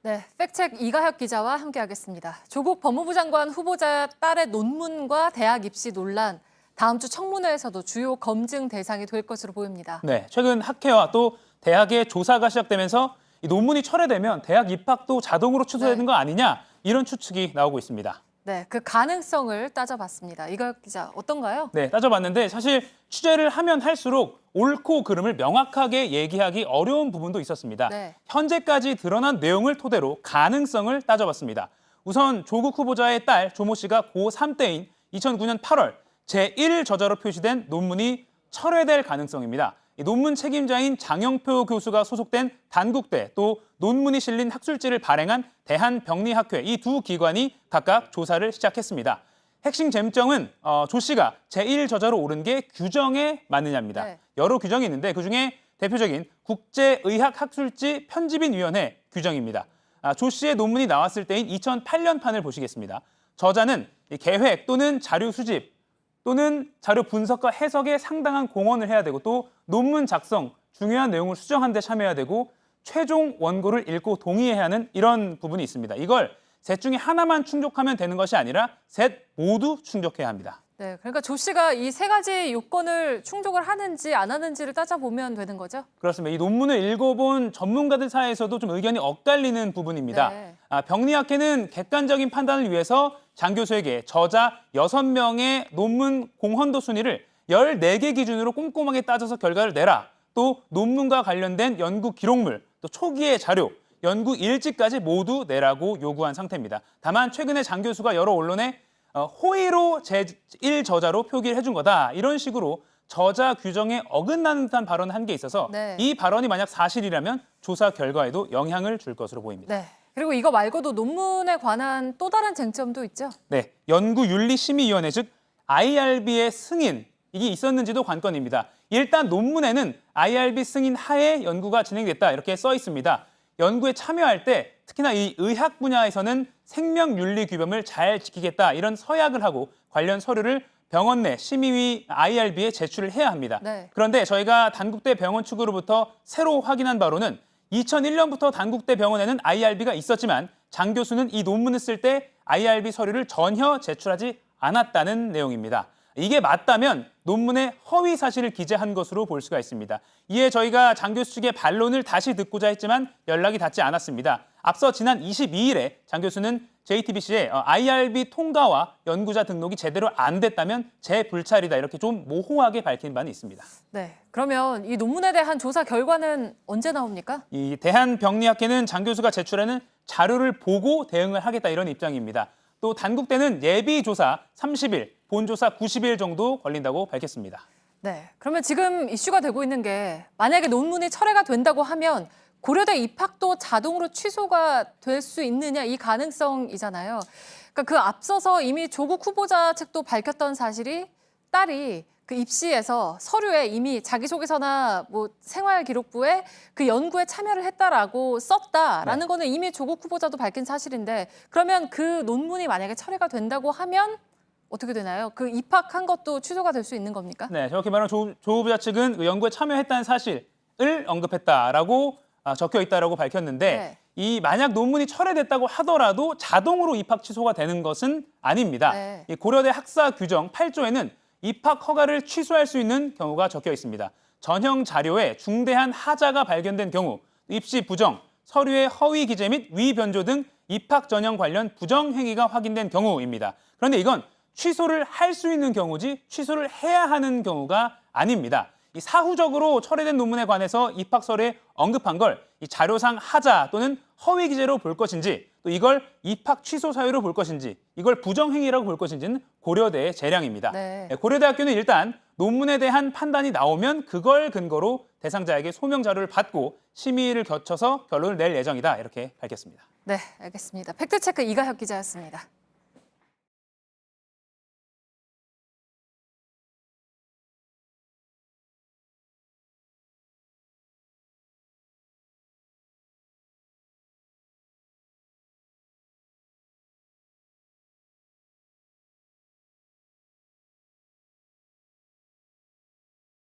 네, 팩트체크 이가혁 기자와 함께하겠습니다. 조국 법무부 장관 후보자 딸의 논문과 대학 입시 논란, 다음 주 청문회에서도 주요 검증 대상이 될 것으로 보입니다. 네, 최근 학회와 또 대학의 조사가 시작되면서 이 논문이 철회되면 대학 입학도 자동으로 취소되는 거 아니냐 이런 추측이 나오고 있습니다. 네, 그 가능성을 따져봤습니다. 이가혁 기자, 어떤가요? 네, 따져봤는데 사실 취재를 하면 할수록 옳고 그름을 명확하게 얘기하기 어려운 부분도 있었습니다. 네. 현재까지 드러난 내용을 토대로 가능성을 따져봤습니다. 우선 조국 후보자의 딸 조모 씨가 고3 때인 2009년 8월 제1저자로 표시된 논문이 철회될 가능성입니다. 이 논문 책임자인 장영표 교수가 소속된 단국대 또 논문이 실린 학술지를 발행한 대한병리학회 이 두 기관이 각각 조사를 시작했습니다. 핵심 쟁점은 조 씨가 제1저자로 오른 게 규정에 맞느냐입니다. 네. 여러 규정이 있는데 그중에 대표적인 국제의학학술지 편집인위원회 규정입니다. 조 씨의 논문이 나왔을 때인 2008년 판을 보시겠습니다. 저자는 계획 또는 자료 수집 또는 자료 분석과 해석에 상당한 공헌을 해야 되고 또 논문 작성, 중요한 내용을 수정하는 데 참여해야 되고 최종 원고를 읽고 동의해야 하는 이런 부분이 있습니다. 이걸 셋 중에 하나만 충족하면 되는 것이 아니라 셋 모두 충족해야 합니다. 네, 그러니까 조 씨가 이 세 가지 요건을 충족을 하는지 안 하는지를 따져보면 되는 거죠? 그렇습니다. 이 논문을 읽어본 전문가들 사이에서도 좀 의견이 엇갈리는 부분입니다. 네. 병리학회는 객관적인 판단을 위해서 장 교수에게 저자 6명의 논문 공헌도 순위를 14개 기준으로 꼼꼼하게 따져서 결과를 내라. 또 논문과 관련된 연구 기록물, 또 초기의 자료, 연구 일지까지 모두 내라고 요구한 상태입니다. 다만 최근에 장 교수가 여러 언론에 호의로 제1저자로 표기를 해준 거다. 이런 식으로 저자 규정에 어긋나는 듯한 발언을 한 게 있어서 네. 이 발언이 만약 사실이라면 조사 결과에도 영향을 줄 것으로 보입니다. 네. 그리고 이거 말고도 논문에 관한 또 다른 쟁점도 있죠? 네, 연구윤리심의위원회 즉 IRB의 승인 이게 있었는지도 관건입니다. 일단 논문에는 IRB 승인 하에 연구가 진행됐다 이렇게 써 있습니다. 연구에 참여할 때 특히나 이 의학 분야에서는 생명윤리 규범을 잘 지키겠다 이런 서약을 하고 관련 서류를 병원 내 심의위 IRB에 제출을 해야 합니다. 네. 그런데 저희가 단국대 병원 측으로부터 새로 확인한 바로는 2001년부터 단국대 병원에는 IRB가 있었지만 장 교수는 이 논문을 쓸 때 IRB 서류를 전혀 제출하지 않았다는 내용입니다. 이게 맞다면 논문에 허위 사실을 기재한 것으로 볼 수가 있습니다. 이에 저희가 장 교수 측의 반론을 다시 듣고자 했지만 연락이 닿지 않았습니다. 앞서 지난 22일에 장 교수는 JTBC에 IRB 통과와 연구자 등록이 제대로 안 됐다면 제 불찰이다 이렇게 좀 모호하게 밝힌 바는 있습니다. 네. 그러면 이 논문에 대한 조사 결과는 언제 나옵니까? 이 대한병리학회는 장 교수가 제출하는 자료를 보고 대응을 하겠다 이런 입장입니다. 또 단국대는 예비 조사 30일, 본조사 90일 정도 걸린다고 밝혔습니다. 네. 그러면 지금 이슈가 되고 있는 게 만약에 논문이 철회가 된다고 하면 고려대 입학도 자동으로 취소가 될 수 있느냐 이 가능성이잖아요. 그러니까 그 앞서서 이미 조국 후보자 측도 밝혔던 사실이 딸이 그 입시에서 서류에 이미 자기소개서나 뭐 생활기록부에 그 연구에 참여를 했다라고 썼다라는 네. 거는 이미 조국 후보자도 밝힌 사실인데 그러면 그 논문이 만약에 철회가 된다고 하면 어떻게 되나요? 그 입학한 것도 취소가 될 수 있는 겁니까? 네, 정확히 말하면 조 후보자 측은 그 연구에 참여했다는 사실을 언급했다라고 적혀 있다라고 밝혔는데 네. 이 만약 논문이 철회됐다고 하더라도 자동으로 입학 취소가 되는 것은 아닙니다. 네. 이 고려대 학사 규정 8조에는 입학 허가를 취소할 수 있는 경우가 적혀 있습니다. 전형 자료에 중대한 하자가 발견된 경우, 입시 부정, 서류의 허위 기재 및 위변조 등 입학 전형 관련 부정 행위가 확인된 경우입니다. 그런데 이건 취소를 할 수 있는 경우지 취소를 해야 하는 경우가 아닙니다. 이 사후적으로 철회된 논문에 관해서 입학서류에 언급한 걸 이 자료상 하자 또는 허위 기재로 볼 것인지 또 이걸 입학 취소 사유로 볼 것인지 이걸 부정행위라고 볼 것인지는 고려대의 재량입니다. 네. 고려대학교는 일단 논문에 대한 판단이 나오면 그걸 근거로 대상자에게 소명 자료를 받고 심의를 거쳐서 결론을 낼 예정이다 이렇게 밝혔습니다. 네, 알겠습니다. 팩트체크 이가혁 기자였습니다.